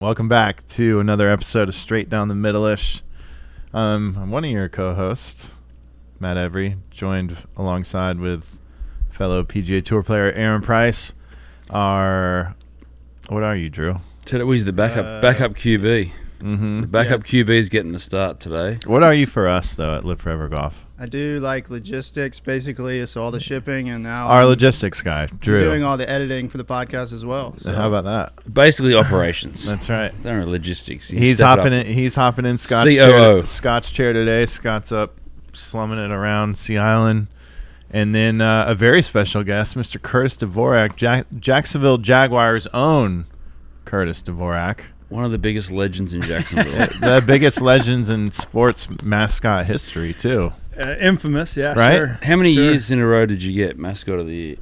Welcome back to another episode of Straight Down the Middle-ish. I'm one of your co-hosts, Matt Every, joined alongside with fellow PGA Tour player Aaron Price. What are you, Drew? Today he's the backup QB. Mm-hmm. The backup QB is getting the start today. What are you for us, though, at Live Forever Golf? I do like logistics, basically. It's all the shipping, and now Our logistics guy, Drew. doing all the editing for the podcast as well. So. How about that? Basically operations. That's right. They're logistics. He's hopping in Scott's chair today. Scott's up slumming it around Sea Island. And then a very special guest, Mr. Curtis Dvorak, Jacksonville Jaguars' own Curtis Dvorak. One of the biggest legends in Jacksonville. The biggest legends in sports mascot history, too. Infamous, yeah, right? Sure. How many years in a row did you get Mascot of the Year?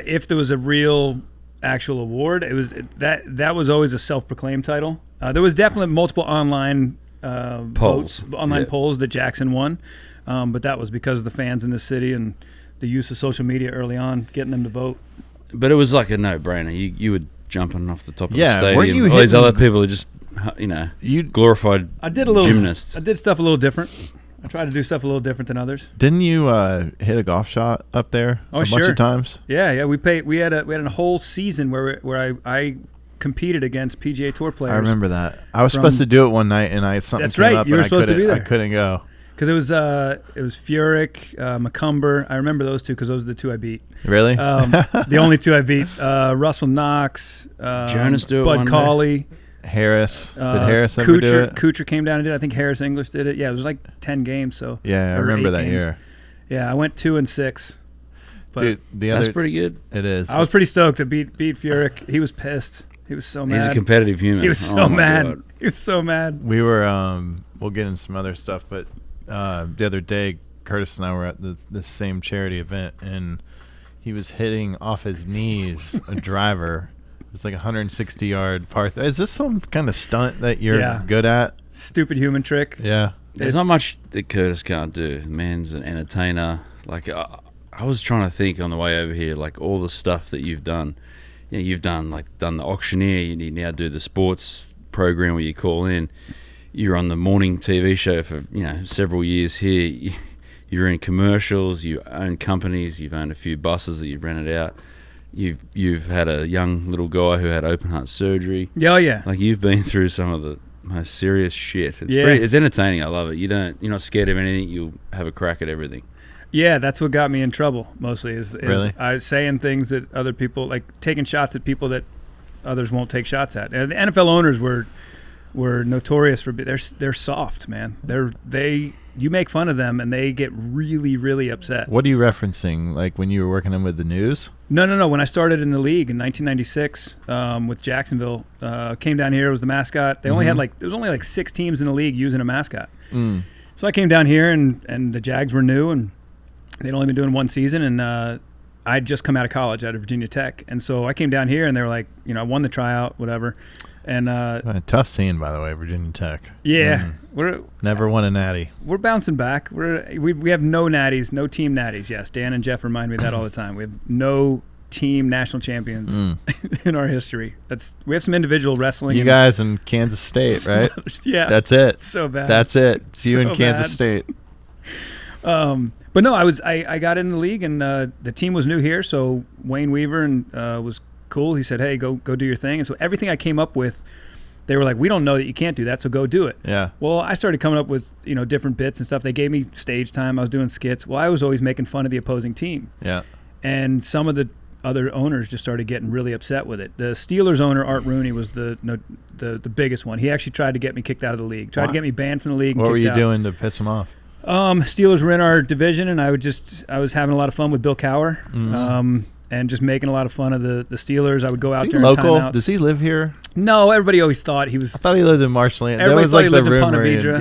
If there was a real actual award, it was that was always a self-proclaimed title. There was definitely multiple online polls that Jackson won, but that was because of the fans in the city and the use of social media early on, getting them to vote. But it was like a no-brainer. You were jumping off the top of the stadium. Weren't you all these other people are just, glorified gymnasts. I did stuff a little different. I tried to do stuff a little different than others. Didn't you hit a golf shot up there a bunch of times? Yeah. We had a whole season where I competed against PGA Tour players. I remember that. I was supposed to do it one night, and something came up, you were supposed to be there. I couldn't go. Because it was Furyk, McCumber. I remember those two because those are the two I beat. Really? The only two I beat. Russell Knox, Jonas do it Bud Cauley. Harris. Did Harris ever do it? Kuchar came down and did it. I think Harris English did it. Yeah, it was like 10 games. So yeah, I remember that year. Yeah, I went 2-6. But dude, that's pretty good. It is. I was pretty stoked to beat Furyk. He was pissed. He was so mad. He's a competitive human. He was so mad. God. He was so mad. We were, we'll get into some other stuff, but the other day, Curtis and I were at the same charity event, and he was hitting off his knees a driver. It was like 160-yard par. Is this some kind of stunt that you're good at? Stupid human trick. Yeah. There's not much that Curtis can't do. The man's an entertainer. Like I was trying to think on the way over here, like all the stuff that you've done. You've done the auctioneer. You now do the sports program where you call in. You're on the morning TV show for several years here. You're in commercials. You own companies. You've owned a few buses that you've rented out. You've had a young little guy who had open heart surgery. Yeah, yeah. Like you've been through some of the most serious shit. It's entertaining. I love it. You're not scared of anything. You'll have a crack at everything. Yeah, that's what got me in trouble mostly. Is really? I was saying things that other people, like taking shots at people that others won't take shots at. And the NFL owners were notorious for they're soft, man. You make fun of them and they get really, really upset. What are you referencing? Like when you were working in with the news? No. When I started in the league in 1996 with Jacksonville, came down here. It was the mascot. They only had there was only 6 teams in the league using a mascot. Mm. So I came down here and the Jags were new and they'd only been doing one season and I'd just come out of college out of Virginia Tech. And so I came down here and they were like, I won the tryout, whatever. And tough scene, by the way, Virginia Tech. Yeah, Never won a natty. We're bouncing back. We have no natties, no team natties. Yes, Dan and Jeff remind me of that all the time. We have no team national champions in our history. We have some individual wrestling. You guys in Kansas State, right? Yeah, that's it. So bad. That's it. It's you so in Kansas bad. State. But no, I got in the league and the team was new here, so Wayne Weaver was cool. He said, "Hey, go do your thing." And so everything I came up with, they were like, "We don't know that you can't do that, so go do it." Yeah. Well, I started coming up with different bits and stuff. They gave me stage time. I was doing skits. Well, I was always making fun of the opposing team. Yeah. And some of the other owners just started getting really upset with it. The Steelers owner Art Rooney was the biggest one. He actually tried to get me kicked out of the league. Tried to get me banned from the league. What were you doing to piss him off? Steelers were in our division, and I was having a lot of fun with Bill Cowher. And just making a lot of fun of the Steelers. I would go out there local? in timeouts. Does he live here? No, everybody always thought he was. I thought he lived in Marshland. Everybody was thought like he the lived in rumor. Ponte Vedra.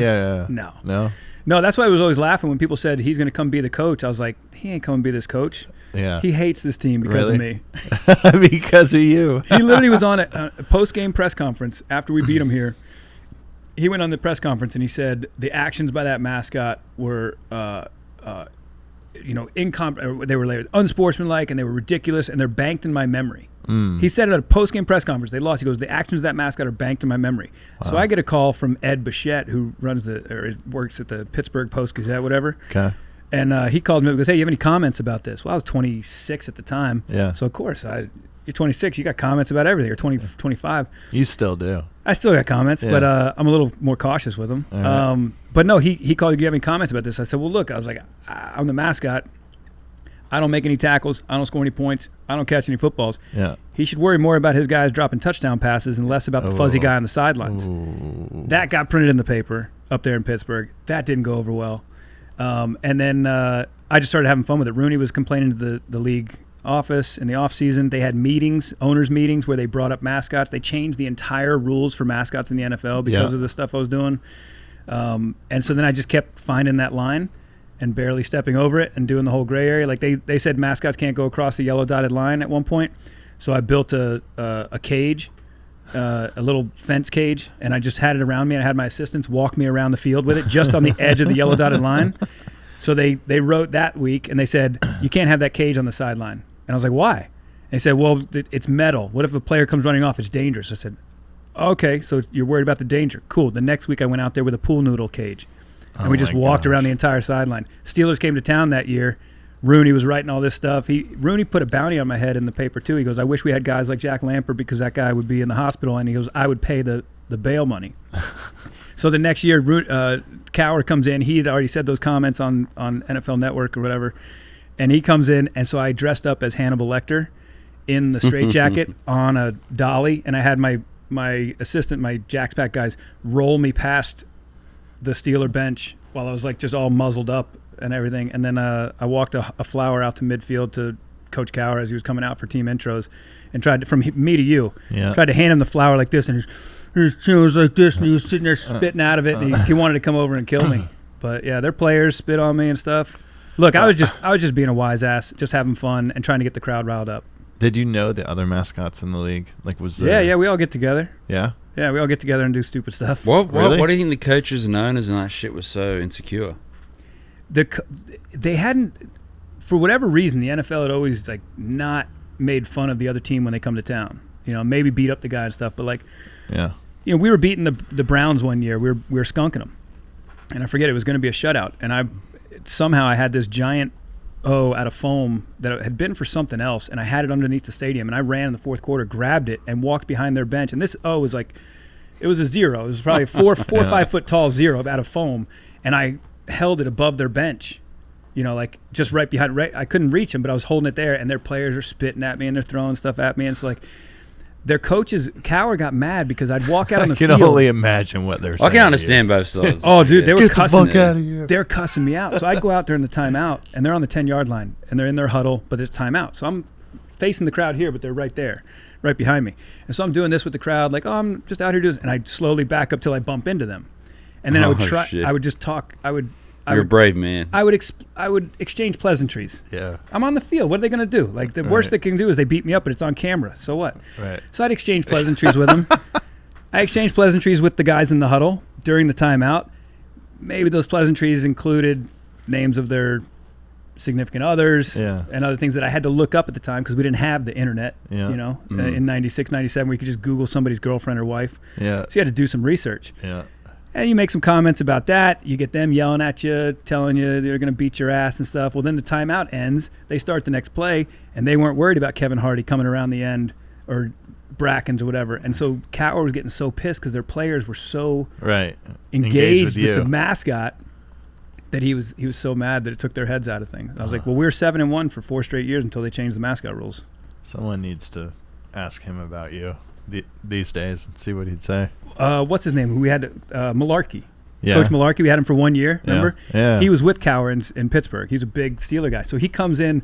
Yeah. No, that's why I was always laughing when people said he's going to come be the coach. I was like, he ain't coming to be this coach. Yeah. He hates this team because of me. Because of you. He literally was on a post-game press conference after we beat him here. He went on the press conference and he said the actions by that mascot were they were unsportsmanlike and they were ridiculous and they're banked in my memory. He said it at a post-game press conference. They lost. He goes, the actions of that mascot are banked in my memory. Wow. So I get a call from Ed Bichette, who works at the Pittsburgh Post-Gazette, whatever. Okay. And he called me up and goes, hey, you have any comments about this? Well, I was 26 at the time. Yeah. So, of course, you're 26. You got comments about everything. Or 25. You still do. I still got comments, but I'm a little more cautious with them. Right. But no, he called, do you have any comments about this? I said, well, look, I was like, I'm the mascot. I don't make any tackles. I don't score any points. I don't catch any footballs. Yeah. He should worry more about his guys dropping touchdown passes and less about the fuzzy guy on the sidelines. That got printed in the paper up there in Pittsburgh. That didn't go over well. And then I just started having fun with it. Rooney was complaining to the league office in the offseason. They had meetings, owners' meetings, where they brought up mascots. They changed the entire rules for mascots in the NFL because of the stuff I was doing. And so then I just kept finding that line and barely stepping over it and doing the whole gray area. Like they said mascots can't go across the yellow dotted line at one point. So I built a cage, a little fence cage, and I just had it around me, and I had my assistants walk me around the field with it just on the edge of the yellow dotted line. So they wrote that week, and they said, you can't have that cage on the sideline. And I was like, why? And they said, well, it's metal. What if a player comes running off? It's dangerous. I said, okay, so you're worried about the danger. Cool. The next week I went out there with a pool noodle cage. And we just walked around the entire sideline. Steelers came to town that year. Rooney was writing all this stuff. Rooney put a bounty on my head in the paper, too. He goes, I wish we had guys like Jack Lampert because that guy would be in the hospital. And he goes, I would pay the bail money. So the next year, Cowher comes in. He had already said those comments on NFL Network or whatever. And he comes in, and so I dressed up as Hannibal Lecter in the straitjacket on a dolly. And I had my assistant, my Jack's Pack guys, roll me past the Steeler bench while I was like just all muzzled up and everything. And then I walked a flower out to midfield to Coach Cowher as he was coming out for team intros and tried to, from me to you, tried to hand him the flower like this. And his chin was like this, and he was sitting there spitting out of it. And he wanted to come over and kill me. But yeah, their players spit on me and stuff. Look, I was just being a wise ass, just having fun and trying to get the crowd riled up. Did you know the other mascots in the league? Like Yeah, we all get together. Yeah? Yeah, we all get together and do stupid stuff. What Really? do you think the coaches and owners and that shit was so insecure? They hadn't, for whatever reason, the NFL had always like not made fun of the other team when they come to town. You know, maybe beat up the guy and stuff, but like, we were beating the Browns one year. We were skunking them, and I forget it was going to be a shutout, and I had this giant O out of foam that had been for something else, and I had it underneath the stadium, and I ran in the fourth quarter, grabbed it, and walked behind their bench. And this O was like, it was a zero. It was probably 4 or 5 foot tall zero out of foam, and I held it above their bench, you know, like just right behind. I couldn't reach them, but I was holding it there, and their players are spitting at me and they're throwing stuff at me, and it's like their coaches. Cowher got mad because I'd walk out on the field. I can only imagine what they're saying. I can understand both sides. Oh, dude, they were Get cussing. the fuck out of here. They're cussing me out. So I'd go out during the timeout, and they're on the 10-yard line, and they're in their huddle, but it's timeout. So I'm facing the crowd here, but they're right there, right behind me. And so I'm doing this with the crowd, like, oh, I'm just out here doing this. And I'd slowly back up till I bump into them. And then I would try. Shit. I would just talk. You're a brave man. I would exchange pleasantries. Yeah. I'm on the field. What are they going to do? Like, the worst they can do is they beat me up, but it's on camera. So what? Right. So I'd exchange pleasantries with them. I exchanged pleasantries with the guys in the huddle during the timeout. Maybe those pleasantries included names of their significant others and other things that I had to look up at the time because we didn't have the internet, you know, in 96, 97, where you could just Google somebody's girlfriend or wife. Yeah. So you had to do some research. Yeah. And you make some comments about that. You get them yelling at you, telling you they're going to beat your ass and stuff. Well, then the timeout ends. They start the next play, and they weren't worried about Kevin Hardy coming around the end or Brackens or whatever. And so Cowher was getting so pissed because their players were so engaged with the mascot that he was so mad that it took their heads out of things. I was like, well, we were 7-1 for 4 straight years until they changed the mascot rules. Someone needs to ask him about you these days and see what he'd say. What's his name? We had Malarkey. Yeah. Coach Malarkey. We had him for 1 year. Remember? Yeah. He was with Cowher in Pittsburgh. He's a big Steeler guy. So he comes in,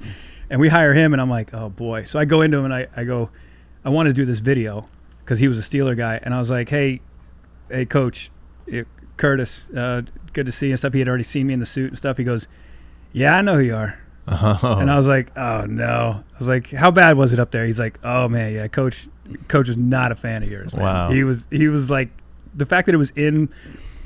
and we hire him, and I'm like, oh boy. So I go into him and I go, I want to do this video because he was a Steeler guy, and I was like, hey, Coach, Curtis, good to see you and stuff. He had already seen me in the suit and stuff. He goes, yeah, I know who you are. Oh. And I was like, oh no. I was like, how bad was it up there? He's like, oh man, yeah, Coach was not a fan of yours, man. Wow. He was like, the fact that it was in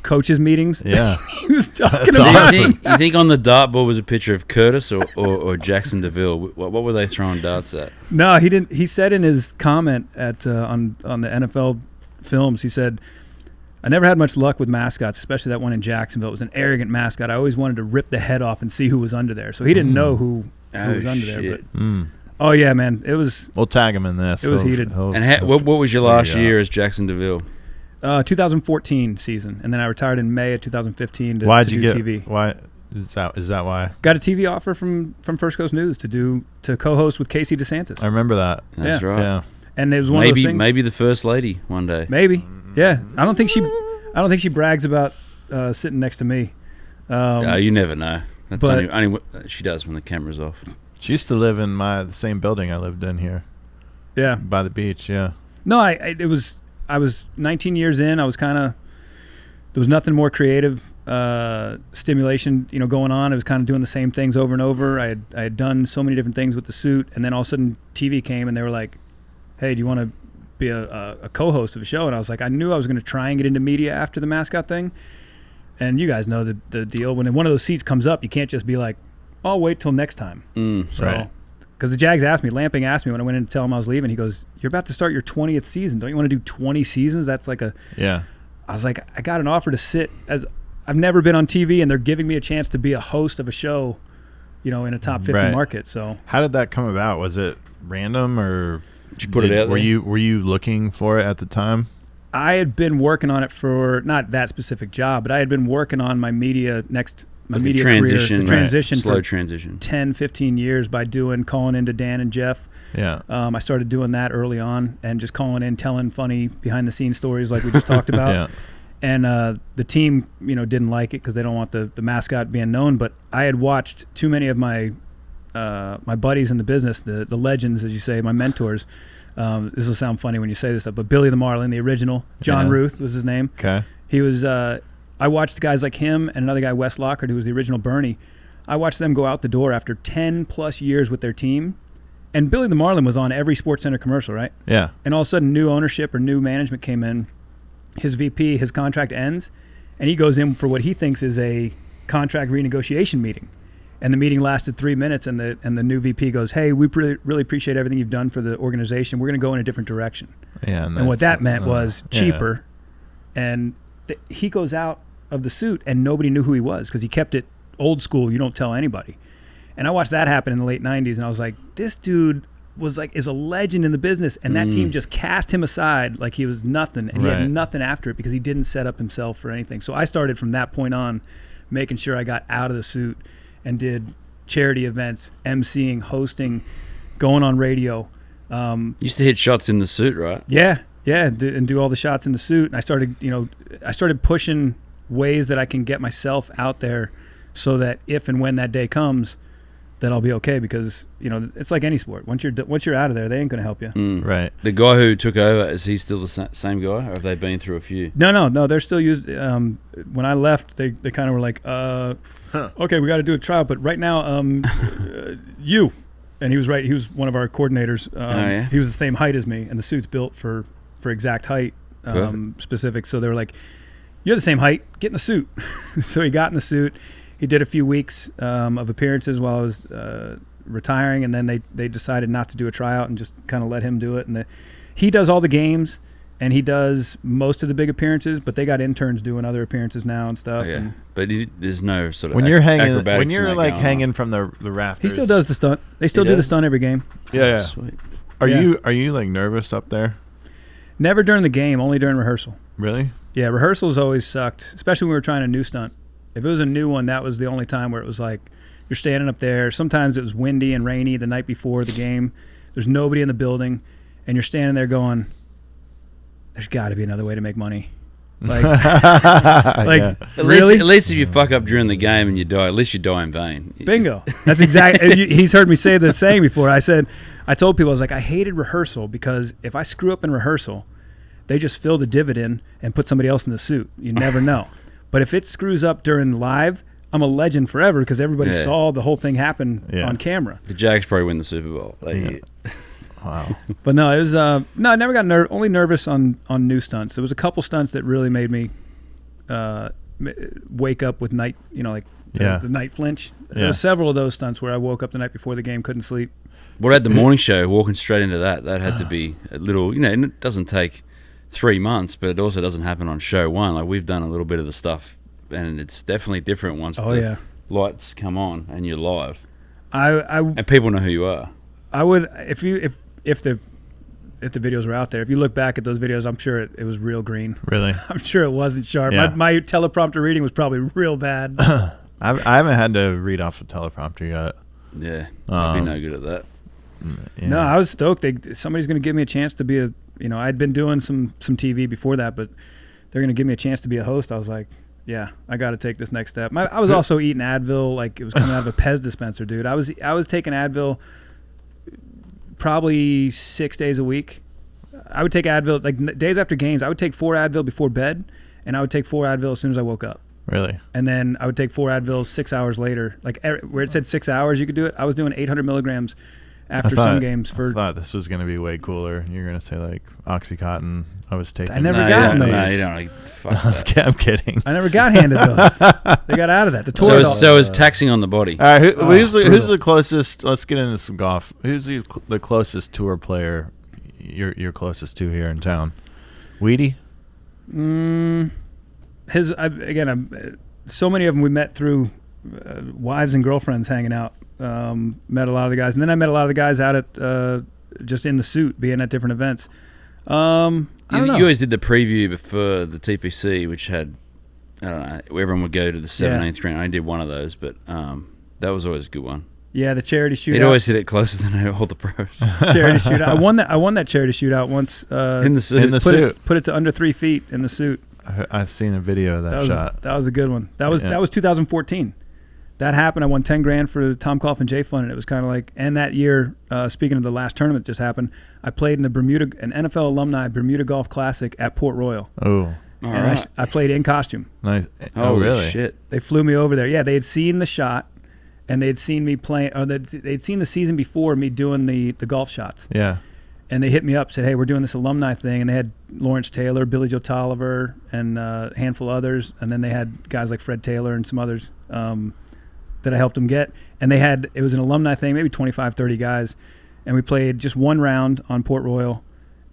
coaches meetings. Yeah. He was talking That's about awesome. You think on the dartboard was a picture of Curtis or Jackson DeVille? What were they throwing darts at? No, he didn't. He said in his comment at on the NFL films, he said, "I never had much luck with mascots, especially that one in Jacksonville. It was an arrogant mascot. I always wanted to rip the head off and see who was under there." So he didn't know who was under there. But oh yeah, man, it was. We'll tag him in this. It was heated. And what was your last year as Jackson DeVille? 2014 season, and then I retired in May of 2015 to, Why'd to you do get TV. why is that why? Got a TV offer from First Coast News to co-host with Casey DeSantis. I remember that. That's Yeah. right. Yeah. And it was one of those things. Maybe the first lady one day. Maybe. Yeah. I don't think she brags about sitting next to me. You never know. That's but- only she does when the camera's off. She used to live in the same building I lived in here Yeah. by the beach. Yeah. No, I was 19 years in. I was kind of, there was nothing more creative stimulation, going on. I was kind of doing the same things over and over. I had done so many different things with the suit, and then all of a sudden TV came, and they were like, "Hey, do you want to be a co-host of a show?" And I was like, I knew I was going to try and get into media after the mascot thing. And you guys know the deal. When one of those seats comes up, you can't just be like, "I'll wait till next time." So, right. because the Jags asked me, Lamping asked me when I went in to tell him I was leaving, he goes, "You're about to start your 20th season. Don't you want to do 20 seasons?" That's like Yeah. I was like, I got an offer to sit as I've never been on TV, and they're giving me a chance to be a host of a show, in a top 50 Right. market. So How did that come about? Was it random or Did you put it out were there? were you looking for it at the time? I had been working on it for not that specific job, but I had been working on my media media transition, career, the transition slow for transition. 10, 15 years by calling into Dan and Jeff. Yeah. I started doing that early on and just calling in, telling funny behind-the-scenes stories like we just talked about. Yeah. And the team, didn't like it because they don't want the mascot being known. But I had watched too many of my buddies in the business, the legends, as you say, my mentors. This will sound funny when you say this stuff, but Billy the Marlin, the original, John Yeah. Ruth was his name. Okay. He was. I watched guys like him and another guy, Wes Lockhart, who was the original Bernie. I watched them go out the door after 10+ years with their team. And Billy the Marlin was on every SportsCenter commercial, right? Yeah. And all of a sudden, new ownership or new management came in. His VP, his contract ends, and he goes in for what he thinks is a contract renegotiation meeting. And the meeting lasted 3 minutes, and the new VP goes, "Hey, we really appreciate everything you've done for the organization. We're going to go in a different direction." Yeah. And what that meant was yeah. cheaper. And he goes out of the suit, and nobody knew who he was because he kept it old school. You don't tell anybody. And I watched that happen in the late 90s, and I was like, this dude is a legend in the business, and that team just cast him aside like he was nothing, and he Right. had nothing after it because he didn't set up himself for anything. So I started from that point on making sure I got out of the suit and did charity events, emceeing, hosting, going on radio. Used to hit shots in the suit, right? Yeah, and do all the shots in the suit. And I started pushing ways that I can get myself out there so that if and when that day comes, that I'll be okay, because it's like any sport. Once you're out of there, they ain't gonna help you. Right. The guy who took over, is he still the same guy, or have they been through a few? No, they're still used. When I left, they kind of were like, okay, we got to do a trial, but right now, you. And he was right. He was one of our coordinators. Yeah? He was the same height as me, and the suit's built for exact height specific. So they were like, "You're the same height. Get in the suit." So he got in the suit. He did a few weeks of appearances while I was retiring, and then they decided not to do a tryout and just kind of let him do it. And he does all the games, and he does most of the big appearances, but they got interns doing other appearances now and stuff. Oh, yeah. And But there's no sort of When you're hanging, acrobatics when you're in that like going hanging on. from the rafters, he still does the stunt. They still He do the does? stunt every game. Yeah. Sweet. Are Yeah. you like nervous up there? Never during the game, only during rehearsal. Really? Yeah, rehearsals always sucked, especially when we were trying a new stunt. If it was a new one, that was the only time where it was like you're standing up there. Sometimes it was windy and rainy the night before the game. There's nobody in the building, and you're standing there going, "There's got to be another way to make money." Like, Yeah. really? At least if you fuck up during the game and you die, at least you die in vain. Bingo. That's exactly. He's heard me say the saying before. I told people, I was like, I hated rehearsal because if I screw up in rehearsal, they just fill the divot in and put somebody else in the suit. You never know. But if it screws up during live, I'm a legend forever because everybody Yeah. saw the whole thing happen Yeah. on camera. The Jags probably win the Super Bowl. Wow. But no, it was I never got only nervous on new stunts. There was a couple stunts that really made me wake up with night, like the night flinch. There were several of those stunts where I woke up the night before the game, couldn't sleep. What about the morning show, walking straight into that? That had to be a little, and it doesn't take 3 months, but it also doesn't happen on show one. Like, we've done a little bit of the stuff, and it's definitely different once the lights come on and you're live. And people know who you are. I would, if the videos were out there, if you look back at those videos, I'm sure it was real green. Really? I'm sure it wasn't sharp. Yeah. My teleprompter reading was probably real bad. I haven't had to read off a teleprompter yet. Yeah, I'd be no good at that. Yeah. No, I was stoked. Somebody's going to give me a chance to be I'd been doing some TV before that, but they're going to give me a chance to be a host. I was like, yeah, I got to take this next step. I was also eating Advil like it was coming out of a Pez dispenser, dude. I was taking Advil probably 6 days a week. I would take Advil like days after games. I would take 4 Advil before bed, and I would take 4 Advil as soon as I woke up. Really? And then I would take 4 Advils 6 hours later. Like where it said 6 hours, you could do it. I was doing 800 milligrams after some games. I thought this was going to be way cooler. You're going to say like Oxycontin. I was taking. I never got those. No, you don't. Like, fuck that. I'm kidding. I never got handed those. They got out of that. So it's taxing on the body. All right, who's the closest? Let's get into some golf. Who's the closest tour player you're closest to here in town? Weedy? So many of them we met through wives and girlfriends hanging out. Met a lot of the guys, and then I met a lot of the guys out at just in the suit, being at different events. I don't know. You always did the preview before the TPC, which had, I don't know, everyone would go to the 17th green. I did one of those, but that was always a good one. Yeah, the charity shootout. He'd always hit it closer than all the pros. Charity shootout. I won that charity shootout once. In the suit. Put it to under 3 feet in the suit. I've seen a video of that shot. That was a good one. That was 2014. That happened. I won $10,000 for Tom Coughlin J Fund, and it was kind of like. And that year, speaking of the last tournament that just happened, I played in an NFL alumni Bermuda Golf Classic at Port Royal. Oh, all right. I played in costume. Nice. Holy really? Shit! They flew me over there. Yeah, they had seen the shot, and they'd seen me playing. Or they'd seen the season before me doing the golf shots. Yeah. And they hit me up, said, "Hey, we're doing this alumni thing," and they had Lawrence Taylor, Billy Joe Tolliver, and a handful of others, and then they had guys like Fred Taylor and some others that I helped them get. And it was an alumni thing, maybe 25, 30 guys, and we played just one round on Port Royal,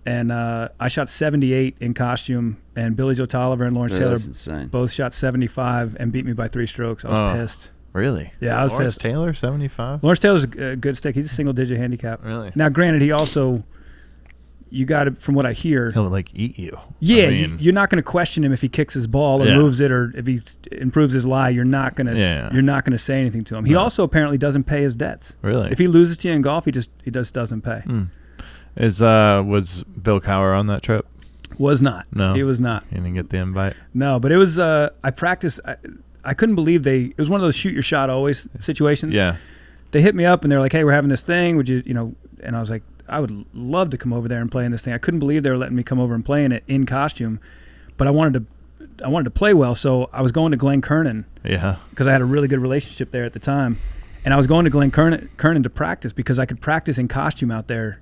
and I shot 78 in costume, and Billy Joe Tolliver and Lawrence Taylor both shot 75 and beat me by 3 strokes. I was pissed. Really? Yeah, I was Lawrence pissed. Taylor, 75? Lawrence Taylor's a good stick. He's a single-digit handicap. Really? Now, granted, he also... You got to, from what I hear, he'll like eat you. Yeah, you're not going to question him if he kicks his ball or moves it, or if he improves his lie. You're not going to. Yeah. You're not going to say anything to him. He also apparently doesn't pay his debts. Really? If he loses to you in golf, he just doesn't pay. Was Bill Cowher on that trip? Was not. No, he was not. He didn't get the invite. No, but it was. I practiced. I couldn't believe it was one of those shoot your shot always situations. Yeah. They hit me up and they're like, "Hey, we're having this thing. Would you, And I was like, I would love to come over there and play in this thing. I couldn't believe they were letting me come over and play in it in costume, but I wanted to play well, so I was going to Glen Kernan. Yeah. Because I had a really good relationship there at the time, and I was going to Glen Kernan to practice because I could practice in costume out there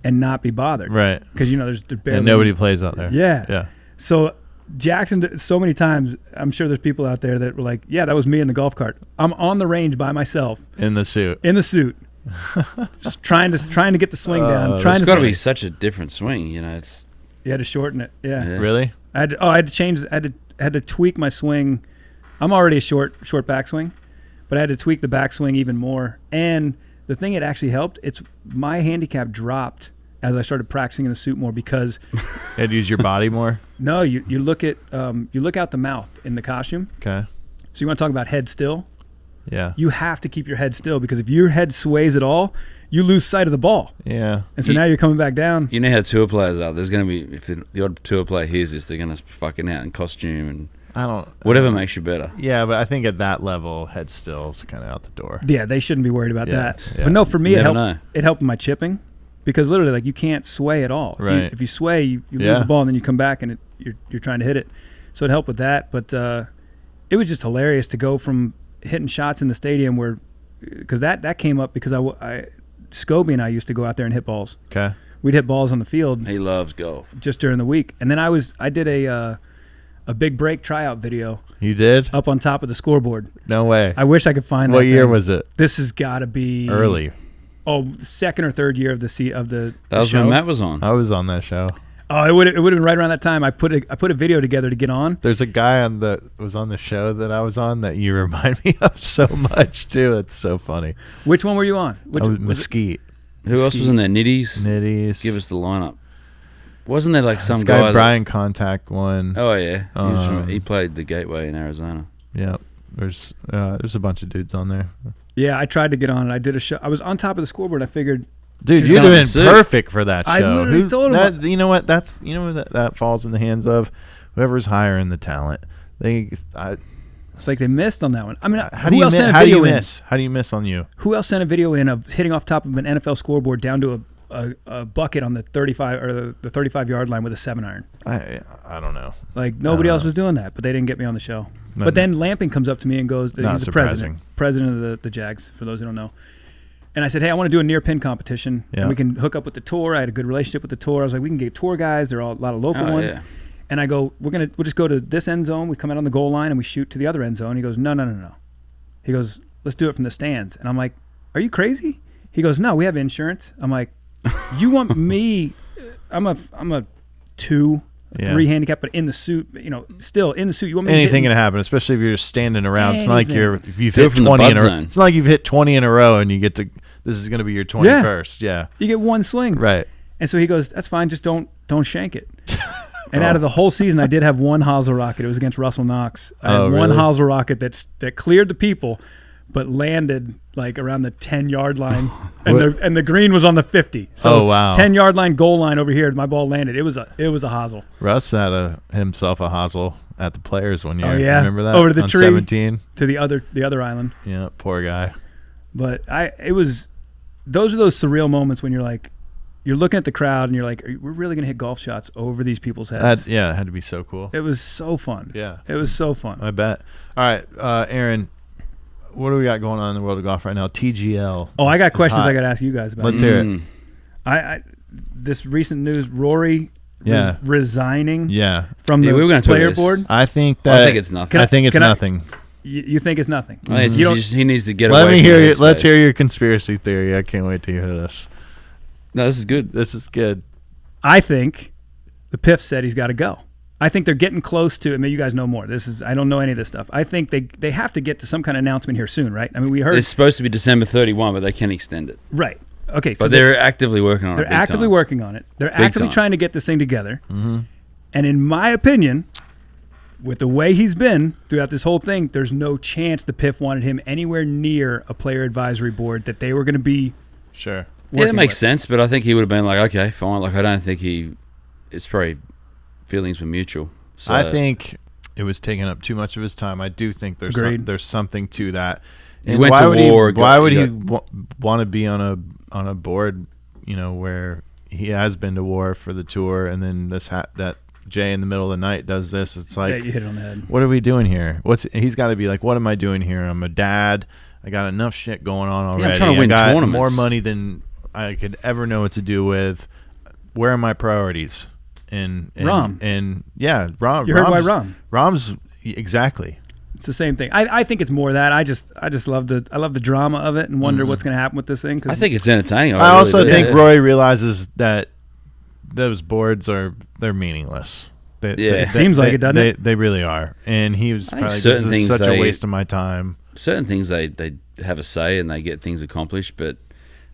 and not be bothered. Right. Because there's barely nobody plays out there. Yeah. Yeah. So Jackson, so many times, I'm sure there's people out there that were like, "Yeah, that was me in the golf cart. I'm on the range by myself in the suit." Just trying to get the swing down. It's got to be such a different swing, It's you had to shorten it. Yeah. Really? I had to change. I had to tweak my swing. I'm already a short backswing, but I had to tweak the backswing even more. And the thing that actually helped, my handicap dropped as I started practicing in the suit more because you had to use your body more. No, you look out the mouth in the costume. Okay. So you want to talk about head still? Yeah. You have to keep your head still because if your head sways at all, you lose sight of the ball. Yeah. And so now you're coming back down. You know how tour players are. There's going to be, if the odd tour player hears this, they're going to fucking out in costume and whatever makes you better. Yeah, but I think at that level, head still's kind of out the door. Yeah, they shouldn't be worried about that. Yeah. But no, for me, it helped my chipping because literally, like, you can't sway at all. Right. If you sway, you lose the ball and then you come back and you're trying to hit it. So it helped with that. But it was just hilarious to go from hitting shots in the stadium because that came up because Scobie and I used to go out there and hit balls. Okay. We'd hit balls on the field. He loves golf. Just during the week. And then I did a a big break tryout video You did? up on top of the scoreboard. No way. I wish I could find What that year thing. was it? This has got to be Early. Oh, second or third year of the That was show. when Matt was on. I was on that show. Oh, it would have been right around that time. I put a video together to get on. There's a guy was on the show that I was on that you remind me of so much too. It's so funny. Which one were you on? I was Mesquite. Who else was in there? Nitties? Nitties. Give us the lineup. Wasn't there like some this guy? Brian Contact one. Oh yeah, he played the Gateway in Arizona. Yeah. There's a bunch of dudes on there. Yeah, I tried to get on it. I did a show. I was on top of the scoreboard. I figured, Dude, You'd you'd have done been sick. perfect for that show. I literally told him- that. You know what? That falls in the hands of whoever's hiring the talent. it's like they missed on that one. I mean, How do who you else miss? sent a How do you video in? miss? How do you miss on you? Who else sent a video in of hitting off top of an NFL scoreboard down to a bucket on the 35 or the 35-yard line with a 7-iron? I don't know. Like nobody else was doing that, but they didn't get me on the show. No, But then Lamping comes up to me and goes, Not he's the surprising. president of the Jags, for those who don't know. And I said, hey, I want to do a near pin competition. Yeah. And we can hook up with the tour. I had a good relationship with the tour. I was like, we can get tour guys. There are a lot of local ones. Yeah. And I go, we'll just go to this end zone. We come out on the goal line and we shoot to the other end zone. He goes, no. He goes, let's do it from the stands. And I'm like, are you crazy? He goes, no, we have insurance. I'm like, you want me? I'm a 2, Yeah. 3 handicap, but in the suit. Still in the suit. You want me? Anything to can happen, especially if you're just standing around. It's not like Anything. if you've Do it hit from the 20 in bud a zone. It's not like you've hit 20 in a row and you get to. This is going to be your 21st. Yeah. You get one swing. Right. And so he goes, that's fine. Just don't shank it. And out of the whole season, I did have one hosel rocket. It was against Russell Knox. I had one really? hosel rocket that cleared the people, but landed like around the 10-yard line, and the green was on the 50. So wow. 10-yard line, goal line over here. My ball landed. It was a hosel. Russ had himself a hosel at the Players one year. Oh yeah, Remember that? over to the on tree, 17. to the other island. Yeah. Poor guy. But those are those surreal moments when you're like, you're looking at the crowd and you're like, we're really gonna hit golf shots over these people's heads. It had to be so cool. It was so fun. Yeah. It was so fun. I bet. All right, Aaron, what do we got going on in the world of golf right now? TGL. Oh, I got is questions hot. I got to ask you guys about. Let's hear it. I this recent news, Rory Yeah. resigning Yeah. from Yeah, the we were gonna talk player this. board. I think that. I think it's nothing. I think it's can I- nothing. You think it's nothing? I think it's You don't- just- he needs to get Let away me from hear the you. Let's headspace. hear your conspiracy theory. I can't wait to hear this. No, this is good. This is good. I think the PIF said he's got to go. I think they're getting close to. I mean, you guys know more. I don't know any of this stuff. I think they have to get to some kind of announcement here soon, right? I mean, we heard It's supposed to be December 31, but they can extend it. right. Okay, so But they're actively working on it. they're big actively time. working on it. They're actively time. trying to get this thing together. Mm-hmm. And in my opinion, with the way he's been throughout this whole thing, there's no chance the PIF wanted him anywhere near a player advisory board that they were going to be. Sure. Yeah, working it makes with. sense, but I think he would have been like, okay, fine. Like, I don't think it's probably feelings were mutual. So, I think it was taking up too much of his time. I do think Agreed. there's something to that. He And went why to would war, He, why got- would he he got- want to be on a board? Where he has been to war for the tour, and then that Jay in the middle of the night does this. It's like, Yeah, you hit it on the head. what are we doing here? He's got to be like, what am I doing here? I'm a dad. I got enough shit going on already. Yeah, I'm trying to win I got tournaments. more money than I could ever know what to do with. Where are my priorities? And Rom. And yeah, Rom. You heard why Rom's- Rom. Rom's exactly. It's the same thing. I think it's more that I just love the drama of it and wonder what's going to happen with this thing. 'cause I think it's entertaining. I also really do. think Yeah. Roy realizes that those boards they're meaningless. Yeah. It seems like it, doesn't it? They really are. And he was I think probably, certain this is things such a they- waste of my time. certain things they have a say and they get things accomplished, but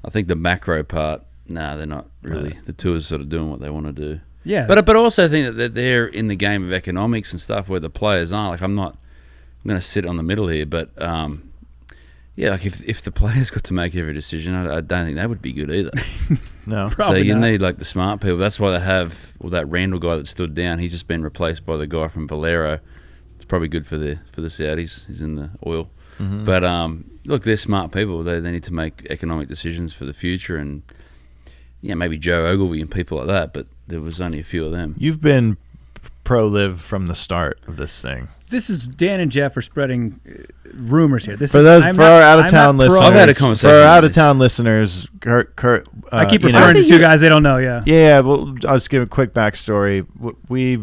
I think the macro part, they're not really. The tour's sort of doing what they want to do. Yeah. But I also think that they're in the game of economics and stuff where the players aren't. Like, I'm going to sit on the middle here, but like if the players got to make every decision, I don't think that would be good either. No. So Probably you not. need like the smart people. That's why they have that Randall guy that stood down. He's just been replaced by the guy from Valero. It's probably good for the Saudis. He's in the oil. Mm-hmm. But look, they're smart people. They need to make economic decisions for the future, and maybe Joe Ogilvy and people like that. But there was only a few of them. You've been pro-live from the start of this thing. This is Dan and Jeff are spreading rumors here. This For is, those I'm for not- our I'm out-of-town not pro- listeners, I've had a conversation for our on out-of-town listeners, Kurt I keep you know- referring to think two you- guys they don't know. Yeah. Yeah, well, I'll just give a quick backstory. We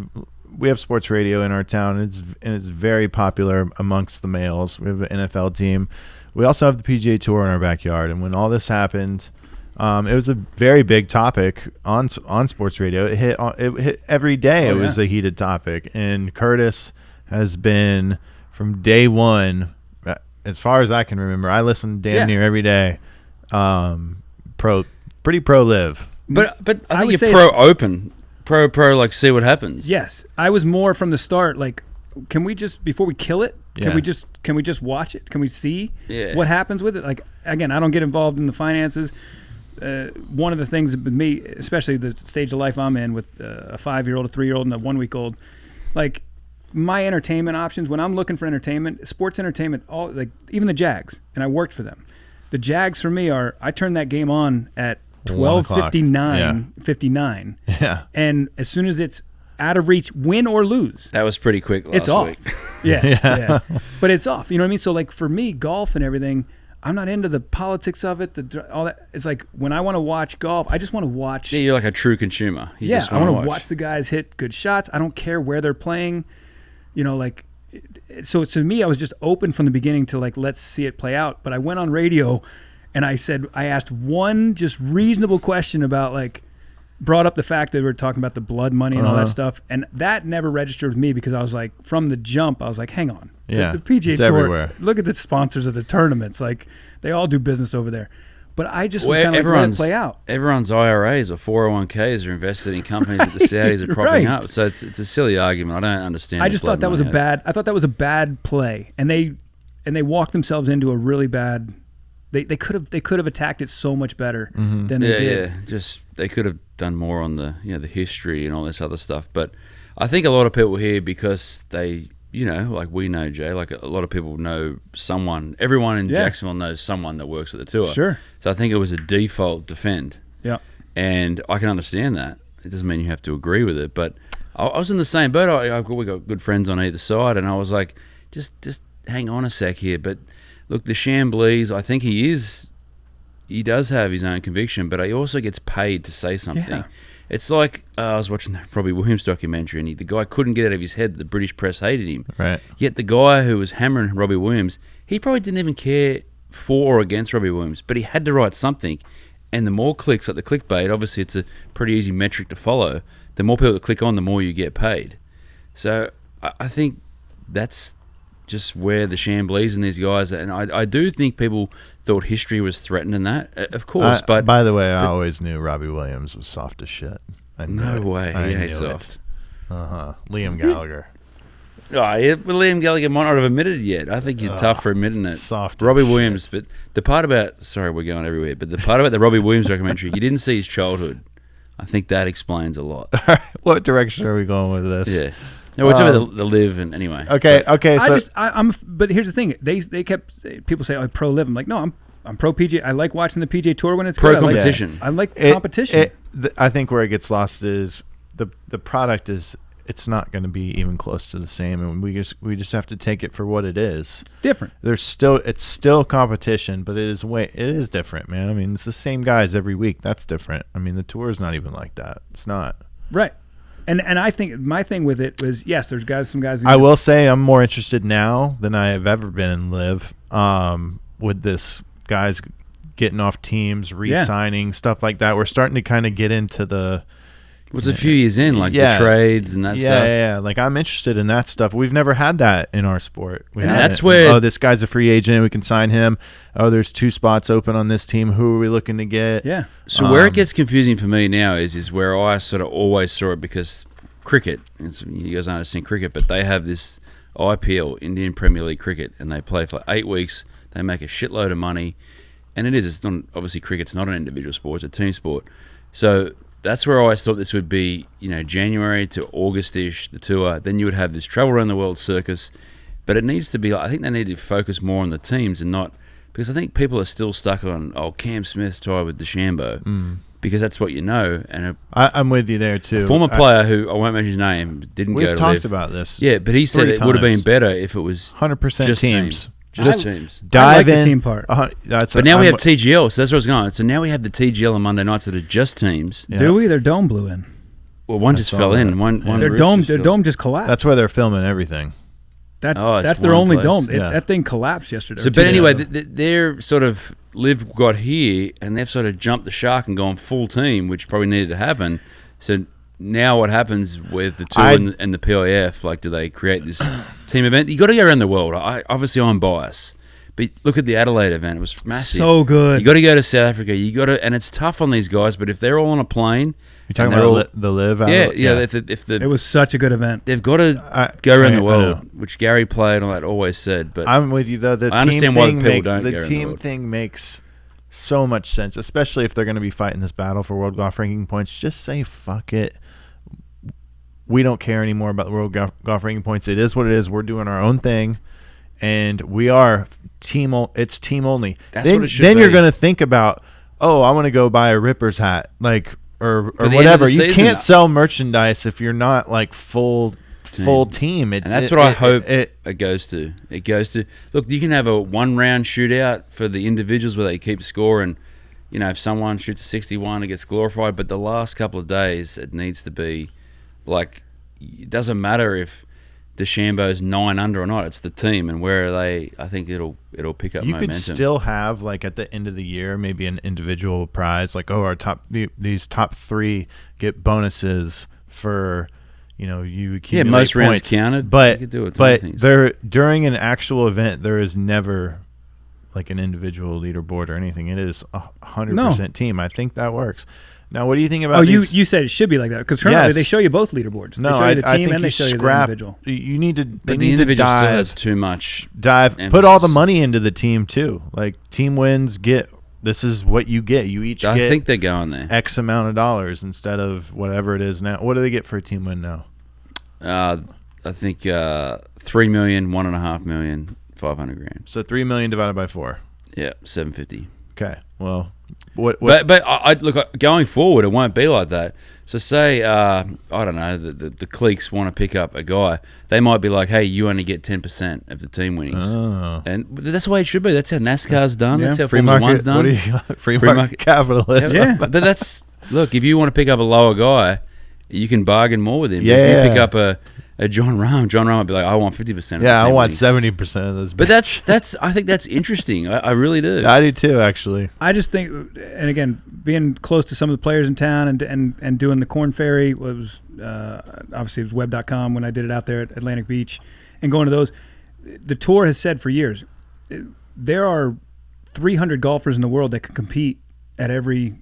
we have sports radio in our town. It's very popular amongst the males. We have an NFL team. We also have the PGA Tour in our backyard. And when all this happened, it was a very big topic on sports radio. It hit every day. It was a heated topic. And Curtis has been from day one, as far as I can remember. I listen damn near every day. Pretty pro live. But I think you're pro open. Pro like see what happens. Yes. I was more from the start like, can we just, before we kill it, can we just watch it? Can we see what happens with it? Like, again, I don't get involved in the finances. One of the things with me, especially the stage of life I'm in with a 5-year-old, a 3-year-old, and a 1-week-old, like my entertainment options, when I'm looking for entertainment, sports entertainment, all like even the Jags, and I worked for them. The Jags for me I turn that game on at 12:59. Yeah. And as soon as it's out of reach, win or lose. That was pretty quick last week. Yeah. But it's off. You know what I mean? So like for me, golf and everything, I'm not into the politics of it, all that. It's like when I want to watch golf, I just want to watch. Yeah, you're like a true consumer. I want to watch the guys hit good shots. I don't care where they're playing. You know, like, so to me, I was just open from the beginning to like, let's see it play out. But I went on radio and I asked one just reasonable question about like, brought up the fact that we were talking about the blood money and all that stuff. And that never registered with me because I was like, from the jump, I was like, hang on. Yeah, the PGA Tour, everywhere. Look at the sponsors of the tournaments. Like, they all do business over there. But I just was kind of like, let it play out. Everyone's IRAs or 401ks are invested in companies that the Saudis are propping up. So it's a silly argument. I don't understand. I just thought that was I thought that was a bad play. And they walked themselves into a really bad. They could have attacked it so much better than they did. Yeah, just they could have done more on the the history and all this other stuff. But I think a lot of people here, because they like we know Jay, like a lot of people know someone. Everyone in Jacksonville knows someone that works at the tour. Sure. So I think it was a default defend. Yeah. And I can understand that. It doesn't mean you have to agree with it, but I was in the same boat. We got good friends on either side, and I was like, just hang on a sec here. But look, the Chamblees, I think he does have his own conviction, but he also gets paid to say something. Yeah. It's like I was watching the Robbie Williams documentary, and the guy couldn't get out of his head that the British press hated him. Right. Yet the guy who was hammering Robbie Williams, he probably didn't even care for or against Robbie Williams, but he had to write something. And the more clicks, like the clickbait, obviously it's a pretty easy metric to follow. The more people that click on, the more you get paid. So I think that's just where the Chamblees and these guys, and I do think people thought history was threatened in that, of course. But by the way, I always knew Robbie Williams was soft as shit. No way, he ain't soft. Liam Gallagher. Liam Gallagher might not have admitted it yet. I think you're tough for admitting it. Soft. Robbie Williams, but the part about we're going everywhere. But the part about the Robbie Williams documentary, you didn't see his childhood. I think that explains a lot. What direction are we going with this? Yeah. No, we're talking about the live, and anyway. Okay. So but here's the thing. They kept, people say, "Oh, pro live." I'm like, no, I'm pro PGA. I like watching the PGA Tour when it's pro good. competition. I like competition. I think where it gets lost is the product is. It's not going to be even close to the same, and we just have to take it for what it is. It's different. It's still competition, but it is different, man. I mean, it's the same guys every week. That's different. I mean, the tour is not even like that. It's not. Right. And I think my thing with it was, yes, there's some guys. I will say I'm more interested now than I have ever been in live with this guys getting off teams, re-signing, stuff like that. We're starting to kind of get into the. It's a few years in, like the trades and that stuff. Yeah. Like, I'm interested in that stuff. We've never had that in our sport. And that's where... Oh, this guy's a free agent. We can sign him. Oh, there's 2 spots open on this team. Who are we looking to get? Yeah. So where it gets confusing for me now is where I sort of always saw it, because cricket, you guys don't understand cricket, but they have this IPL, Indian Premier League cricket, and they play for 8 weeks. They make a shitload of money. And it's not, obviously cricket's not an individual sport. It's a team sport. So... that's where I always thought this would be, January to August-ish, the tour. Then you would have this travel around the world circus. But it needs to be, I think they need to focus more on the teams and not, because I think people are still stuck on, Cam Smith's tied with DeChambeau, because that's what you know. And I'm with you there, too. A former player who, I won't mention his name, didn't go to We've talked about this. Yeah, but he said it would have been better if it was 100% just teams. Just teams. Dive in. The team part. But now we have TGL, so that's where it's going. So now we have the TGL on Monday nights that are just teams. Yeah. Do we? Their dome blew in. Well, one I just saw fell that. in. One Their roof dome, just their fell. dome just collapsed. That's where they're filming everything. It's That's their one only place. dome. Yeah. That thing collapsed yesterday. So, or but 2 days anyway, ago. they're sort of Liv got here, and they've sort of jumped the shark and gone full team, which probably needed to happen. So now, what happens with the tour and the PIF? Like, do they create this team event? You got to go around the world. Obviously, I'm biased, but look at the Adelaide event; it was massive. So good. You got to go to South Africa. You got to, and it's tough on these guys. But if they're all on a plane, You talking and they're about the live? It was such a good event. they've got to go around the world, which Gary played and all that always said. But I'm with you though. The I team understand why thing people don't go the around the team world. thing makes so much sense, especially if they're going to be fighting this battle for world golf ranking points. Just say fuck it. We don't care anymore about the world golf ranking points. It is what it is. We're doing our own thing, and we are team. It's team only. That's then, what it should Then be. you're going to think about, oh, I want to go buy a Rippers hat, like or the end of whatever. the You season, can't sell merchandise if you're not like full team. And that's what I hope it goes to. It goes to, look, you can have a one-round shootout for the individuals where they keep score, and you know, if someone shoots a 61, it gets glorified. But the last couple of days, it needs to be like, it doesn't matter if DeChambeau's 9 under or not. It's the team, and where are they? I think it'll pick up You momentum. could still have, like, at the end of the year, maybe an individual prize, like, oh, these top 3 get bonuses for, you know, you accumulate most rounds points. counted. You But could do it, ton of things. there during an actual event, there is never like an individual leaderboard or anything. It is 100% team. I think that works. Now, what do you think about? Oh, you said it should be like that because currently Yes. they show you both leaderboards. No, they show you the I team think and they you show you the scrap. individual. You need to. They But the need to individual still dive. has too much. Put all the emphasis. money into the team too. Like team wins get. This is what you get. You each I get think they're going there. X amount of dollars instead of whatever it is now. What do they get for a team win now? I think 3 million, 1.5 million, 500 grand. So 3 million divided by 4. Yeah, 750. Okay. Well, what's But I look, going forward, it won't be like that. So say I don't know, the cliques want to pick up a guy. They might be like, hey, you only get 10% of the team winnings, and that's the way it should be. That's how NASCAR's done. Yeah. That's how free Formula market? One's done. What do you got? Free market capitalism. Yeah, but that's look. If you want to pick up a lower guy, you can bargain more with him. Yeah. If you pick up a John Rahm might be like, I want 50%. Yeah, I want winnings. 70% of this. But that's I think that's interesting. I really do. I do too, actually. I just think, and again, being close to some of the players in town and doing the Corn Ferry was obviously it was web.com when I did it out there at Atlantic Beach, and going to those. The tour has said for years there are 300 golfers in the world that can compete at every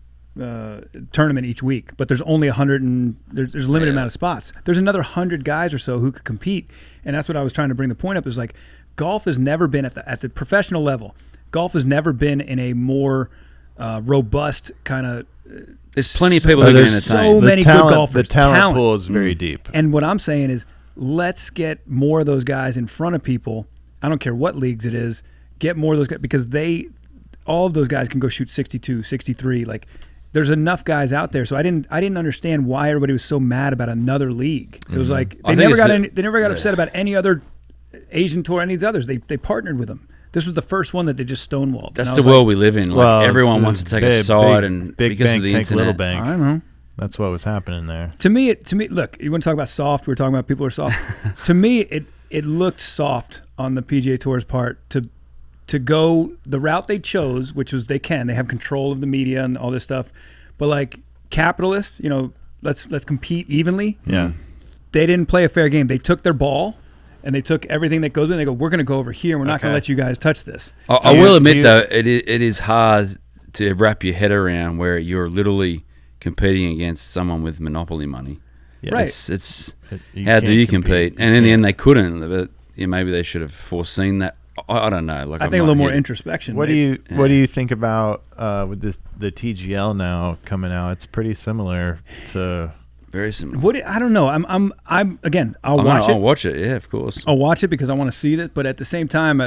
tournament each week, but there's only 100 and there's a limited amount of spots. There's another 100 guys or so who could compete, and that's what I was trying to bring the point up is like golf has never been at the professional level. Golf has never been in a more robust kind of. There's plenty of people that there's can so entertain. many good golfers. The talent pool is very deep. And what I'm saying is, let's get more of those guys in front of people. I don't care what leagues it is. Get more of those guys because all of those guys can go shoot 62, 63. Like, there's enough guys out there. So I didn't understand why everybody was so mad about another league. It was like they never got upset about any other Asian tour, any of these others. They partnered with them. This was the first one that they just stonewalled. That's the world we live in. Like Well, everyone it's wants to take a side, and big because bank of the take internet. little bank. I don't know. That's what was happening there. To me, look, you want to talk about soft? We were talking about people are soft. To me, it looked soft on the PGA Tour's part to go the route they chose, which was they have control of the media and all this stuff, but like capitalists, you know, let's compete evenly. Yeah. They didn't play a fair game. They took their ball and they took everything that goes in. They go, we're going to go over here. We're not going to let you guys touch this. I will admit though, it is hard to wrap your head around where you're literally competing against someone with monopoly money. Yeah. Right. It's You how do can't you compete. compete? And in the end, they couldn't. But maybe they should have foreseen that. I don't know. Like I think a little more introspection. What do you think about with the TGL now coming out? It's pretty similar to. Very similar. I don't know. I'm again. I'll watch it. I'll watch it. Yeah, of course. I'll watch it because I want to see it. But at the same time,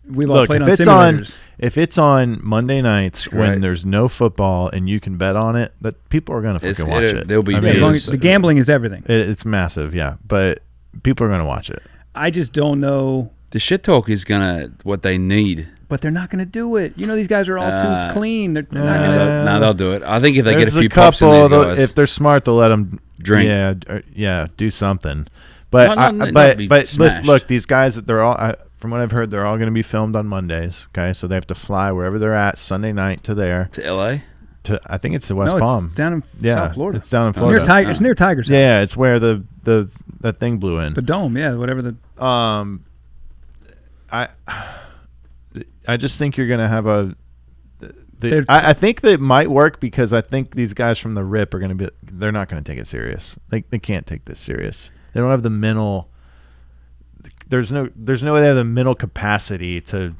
we've all Look, played if on it's simulators. if it's on Monday nights when Right. there's no football and you can bet on it, that people are gonna fucking watch it. There'll be I As mean, long videos. as the gambling is everything. it's massive, yeah, but people are gonna watch it. I just don't know. The shit talk is what they need. But they're not going to do it. You know, these guys are all too clean. They're not going to. No, they'll do it. I think if they There's get a few pops in couple. these guys, If they're smart, they'll let them drink. Yeah, do something. But Not be smashed. look, these guys, they're all. From what I've heard, they're all going to be filmed on Mondays. Okay, so they have to fly wherever they're at Sunday night to there. To LA. I think it's to West Palm. It's down in South Florida. It's down in It's Florida. near Tiger's house. Yeah, it's where that thing blew in. The dome, yeah, whatever the. I just think you're going to have I think that might work because I think these guys from the RIP are going to be. They're not going to take it serious. They can't take this serious. They don't have the mental. There's no way they have the mental capacity to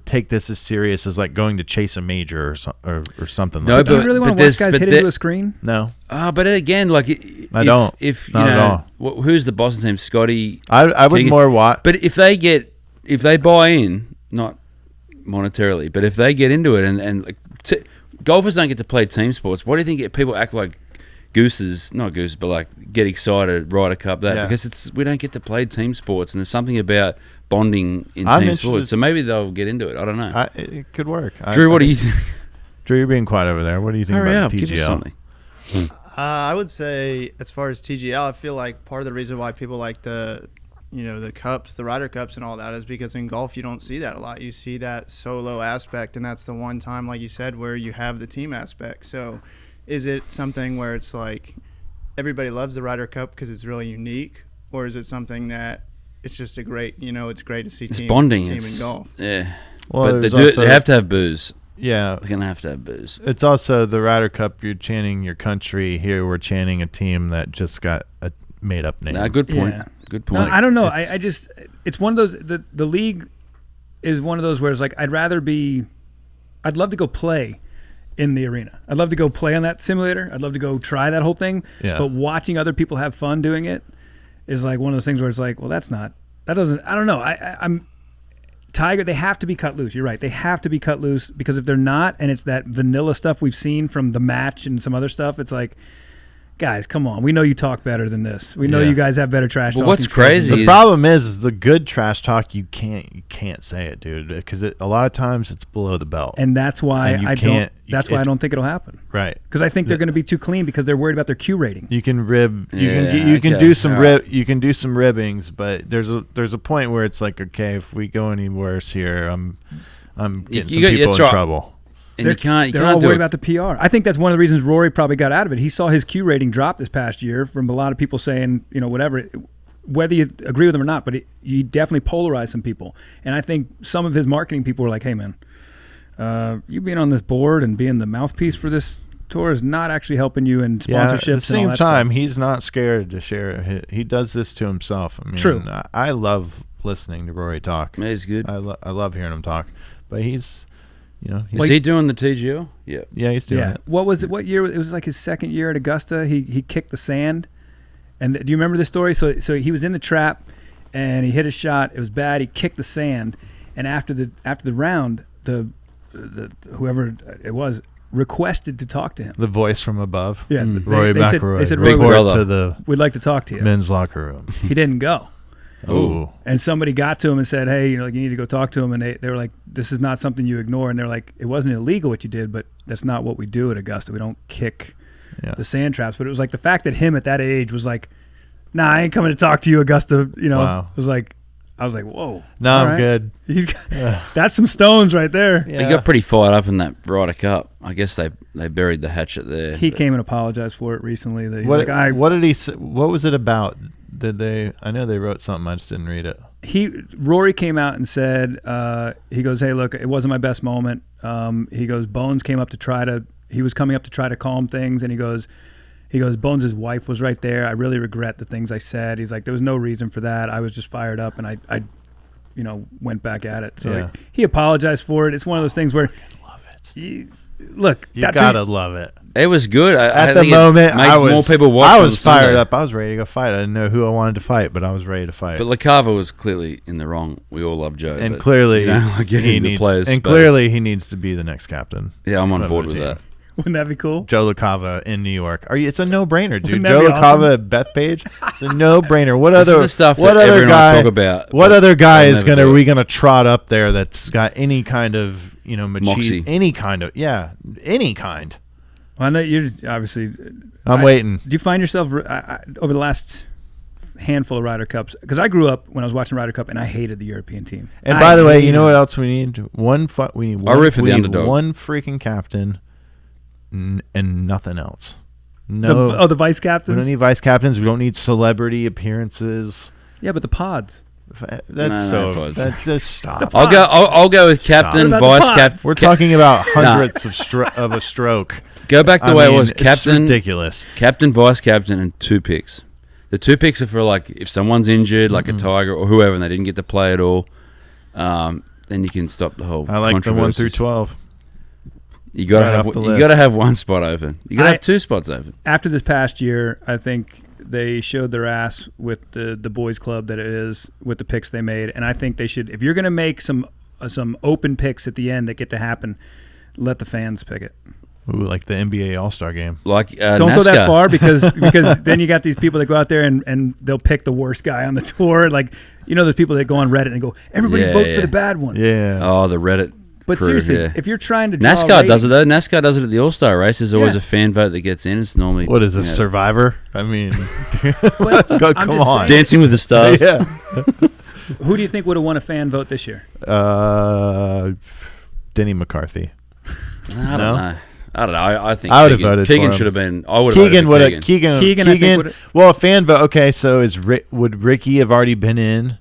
take this as serious as like going to chase a major or something. No, like do that. you really want to watch guys hit into a screen? No. But again, like I don't. If you not know, at all. Who's the Boston team? Scotty. I would more watch. But if they buy in, not monetarily, but if they get into it and like golfers don't get to play team sports. Why do you think people act like not gooses, but like get excited, Ryder Cup, because we don't get to play team sports, and there's something about bonding in team sports. So maybe they'll get into it. I don't know. It could work. Drew, what do you think? Drew, you're being quiet over there. What do you think about the TGL? Give us something. I would say, as far as TGL, I feel like part of the reason why people like the cups, the Ryder Cups and all that is because in golf you don't see that a lot. You see that solo aspect, and that's the one time, like you said, where you have the team aspect. So is it something where it's like everybody loves the Ryder Cup because it's really unique, or is it something that it's just it's great to see it's team bonding. in golf? Yeah. Well, but they have to have booze. Yeah. They're going to have booze. It's also the Ryder Cup. You're chanting your country. Here we're chanting a team that just got a made-up name. Good point. Yeah. Good point. No, I don't know. I just it's one of those. The league is one of those where it's like I'd love to go play in the arena. I'd love to go play on that simulator. I'd love to go try that whole thing. Yeah. But watching other people have fun doing it is like one of those things where it's like, well, I don't know. I'm Tiger. They have to be cut loose. You're right. They have to be cut loose because if they're not, and it's that vanilla stuff we've seen from the match and some other stuff, it's like, guys, come on. We know you talk better than this. We know you guys have better trash talk. What's crazy? The problem is the good trash talk. You can't say it, dude, because a lot of times it's below the belt, and that's why I don't. That's why I don't think it'll happen. Right? Because I think they're going to be too clean because they're worried about their Q rating. You can rib. You can do some You can do some ribbings, but there's a point where it's like, okay, if we go any worse here, I'm getting some people in trouble. And they're all worried about the PR. I think that's one of the reasons Rory probably got out of it. He saw his Q rating drop this past year from a lot of people saying, whatever, whether you agree with him or not, but he definitely polarized some people. And I think some of his marketing people were like, hey, man, you being on this board and being the mouthpiece for this tour is not actually helping you in sponsorships. Yeah, at the same and time, stuff. he's not scared to share it. He does this to himself. I mean, True. I love listening to Rory talk. Yeah, he's good. I love hearing him talk, but he's. Is he doing the TGL? Yeah. Yeah, he's doing it. What was it? What year? It was like his second year at Augusta. He kicked the sand. And do you remember this story? So he was in the trap, and he hit a shot. It was bad. He kicked the sand, and after the round, the whoever it was requested to talk to him. The voice from above. Yeah, Rory McIlroy. They said, Rory, brother, to the we'd like to talk to you. men's locker room. He didn't go. Oh. And somebody got to him and said, hey, you need to go talk to him. And they were like, this is not something you ignore. And they're like, it wasn't illegal what you did, but that's not what we do at Augusta. We don't kick the sand traps. But it was like the fact that him at that age was like, nah, I ain't coming to talk to you, Augusta. Wow. It was like, I was like, whoa. No, I'm good. That's some stones right there. Yeah. He got pretty fired up in that Ryder Cup. I guess they buried the hatchet there. He came and apologized for it recently. That What did he say? What was it about? I know they wrote something. I just didn't read it. Rory came out and said, he goes, hey, look, it wasn't my best moment. He goes, Bones came up he was coming up to try to calm things, and he goes, Bones' wife was right there. I really regret the things I said. He's like, there was no reason for that. I was just fired up, and I went back at it. So he apologized for it. It's one of those things where, love it. You gotta love it. It was good. At the moment, more people watch. I was fired up. I was ready to go fight. I didn't know who I wanted to fight, but I was ready to fight. But LaCava was clearly in the wrong. We all love Joe, and clearly he needs to be the next captain. Yeah, I'm on board with that. Wouldn't that be cool? Joe LaCava in New York. It's a no-brainer, dude. Wouldn't that Joe be LaCava awesome? at Bethpage. It's a no-brainer. What This other is the stuff what that other everyone guy? will talk about, What other guy they'll is never do we it. gonna trot up there that's got any kind of Moxie. any kind of any kind? Well, I know you're obviously. I'm waiting. Do you find yourself over the last handful of Ryder Cups? Because I grew up when I was watching Ryder Cup, and I hated the European team. And by the way, you know what else we need? We need I root for the underdog. one freaking captain and nothing else. No. The vice captains? We don't need vice captains. We don't need celebrity appearances. Yeah, but the pods. That's just stop. I'll go with captain, vice captain. We're talking about hundredths of a stroke. Go back the way it was. Captain, ridiculous. Captain, vice captain, and 2 picks. The 2 picks are for like if someone's injured, like a Tiger or whoever, and they didn't get to play at all. Then you can stop the whole. I like the 1 through 12. You gotta have one spot open. You gotta have 2 spots open. After this past year, I think they showed their ass with the boys club that it is with the picks they made, and I think they should. If you're gonna make some open picks at the end that get to happen, let the fans pick it. Ooh, like the NBA All-Star game. Like don't NASCAR. go that far because then you got these people that go out there and they'll pick the worst guy on the tour. Like those people that go on Reddit and go, everybody vote for the bad one. Yeah. Oh, the Reddit. But crew, seriously, if you're trying to draw NASCAR does it though. NASCAR does it at the All-Star race. There's always a fan vote that gets in. It's normally what is this, Survivor? I mean, come on, Dancing with the Stars. Yeah. Who do you think would have won a fan vote this year? Denny McCarthy. I don't know. I think I would have voted Keegan for him. should have been. I would have Keegan voted for Keegan. Keegan. Well, a fan vote. Okay, so would Ricky have already been in?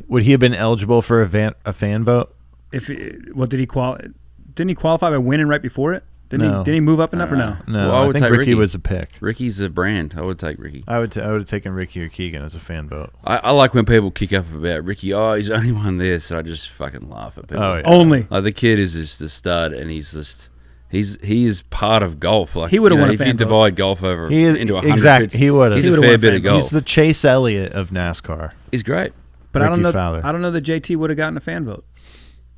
Would he have been eligible for a fan vote? Did he qualify? Didn't he qualify by winning right before it? Didn't he move up enough or no? No, Well, I I would think take Ricky Ricky. was a pick. Ricky's a brand. I would take Ricky. I would have taken Ricky or Keegan as a fan vote. I like when people kick up about Ricky. Oh, he's only won this. So I just fucking laugh at people. Oh, yeah. Only. Like the kid is just a stud, and he is part of golf. Like he would have won a if fan you vote. divide golf over into 100 exactly. bits, He would have. He's a fair bit of golf. He's the Chase Elliott of NASCAR. He's great. But Ricky I don't know. Fowler. I don't know that JT would have gotten a fan vote.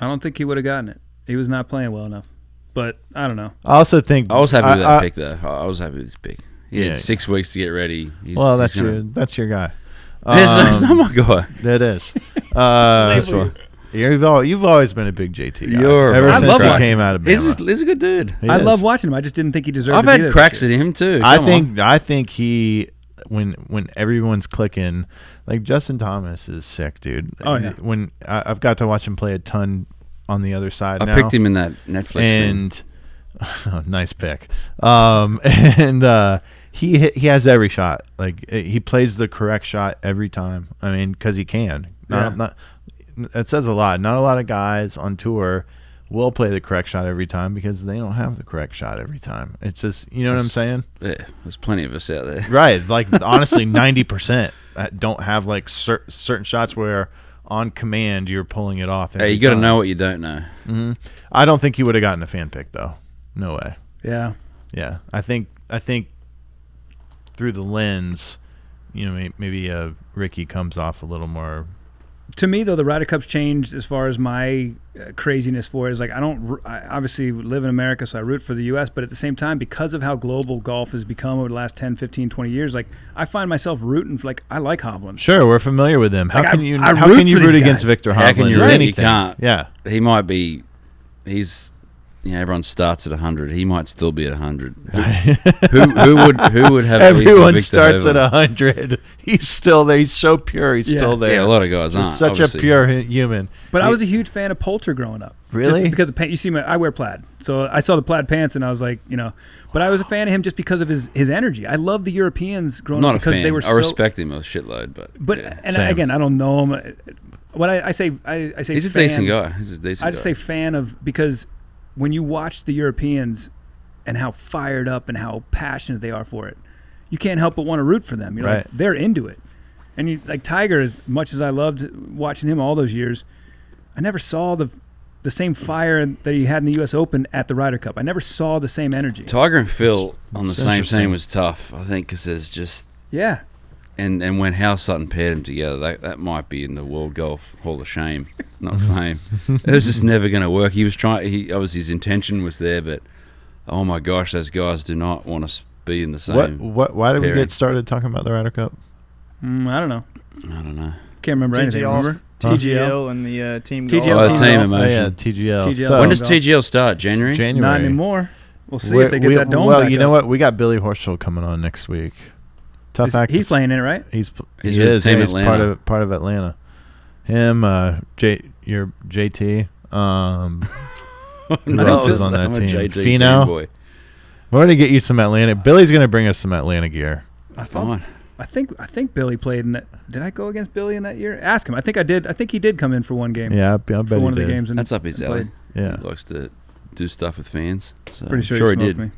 I don't think he would have gotten it. He was not playing well enough. But I don't know. I also think I was happy with that pick, though. I was happy with this pick. He had Yeah. 6 weeks to get ready. that's your guy. It's not my guy. That is. Label You've always been a big JT guy. You're ever right. since I love he watching came out of He's Bama. a good dude. He I is. love watching him. I just didn't think he deserved I've to be had there cracks this at him too. I Come on. think he when everyone's clicking, like Justin Thomas is sick, dude. Oh, yeah. When I've got to watch him play a ton on the other side I now. picked him in that Netflix thing. And nice pick. And he has every shot. Like he plays the correct shot every time. I mean, because he can. That says a lot. Not a lot of guys on tour will play the correct shot every time because they don't have the correct shot every time. It's just, you know what I'm saying? Yeah, there's plenty of us out there. Right. Like honestly, 90% don't have like certain shots where on command you're pulling it off. Hey, you got to know what you don't know. Mm-hmm. I don't think he would have gotten a fan pick though. No way. Yeah. Yeah, I think through the lens, maybe Ricky comes off a little more. To me, though, the Ryder Cup's changed as far as my craziness for it. Is like I obviously live in America, so I root for the U.S., but at the same time, because of how global golf has become over the last 10, 15, 20 years, like I find myself rooting for, like, I like Hovland. Sure, we're familiar with him. How Like, can I you root for root these against guys. Victor Hovland? How can you or root? anything? You can't. Yeah. He might be. He's. Everyone starts at 100. He might still be at 100. Who would have? Everyone Victor starts over? at 100. He's still there. He's so pure. He's still there. Yeah, a lot of guys He's aren't. such obviously. a pure human. But I was a huge fan of Poulter growing up. Really? Just because you see, I wear plaid, so I saw the plaid pants, and I was like, But I was a fan of him just because of his energy. I love the Europeans growing I'm not up because a fan. they were. I respect him a shitload, but yeah. And Same. again, I don't know him. What I say, He's a fan, decent guy. He's a decent. I just say fan of because when you watch the Europeans and how fired up and how passionate they are for it, you can't help but want to root for them. You're Right. like, they're into it. And you like Tiger, as much as I loved watching him all those years, I never saw the same fire that he had in the U.S. Open at the Ryder Cup. I never saw the same energy. Tiger and Phil on the It's same interesting. team was tough, I think, because there's just Yeah. and when Hal Sutton paired them together, that might be in the World Golf Hall of Shame, not fame. It was just never going to work. He was trying. Obviously his intention was there, but oh my gosh, those guys do not want to be in the same. Why did we pairing. get started talking about the Ryder Cup? I don't know. I don't know. Can't remember anything. Remember? TGL and the team TGL. golf. Oh, the team Oh, emotion. yeah, TGL. TGL. So, When does TGL start? January? January. Not anymore. We'll see if they get that dome Well, back you know up. what? We got Billy Horschel coming on next week. Tough act. He's playing in it, right? He's He's with Team He's Atlanta. part of Atlanta. Him, your JT. Who else is on that I'm a team? JT Fino. boy. We're gonna get you some Atlanta. Billy's gonna bring us some Atlanta gear. Come on. I think Billy played in that. Did I go against Billy in that year? Ask him. I think I did. I think he did come in for one game. Yeah, I bet for one he of the did. games. And That's up his alley. Yeah, He likes to do stuff with fans. So Pretty sure I'm he he smoked did. me.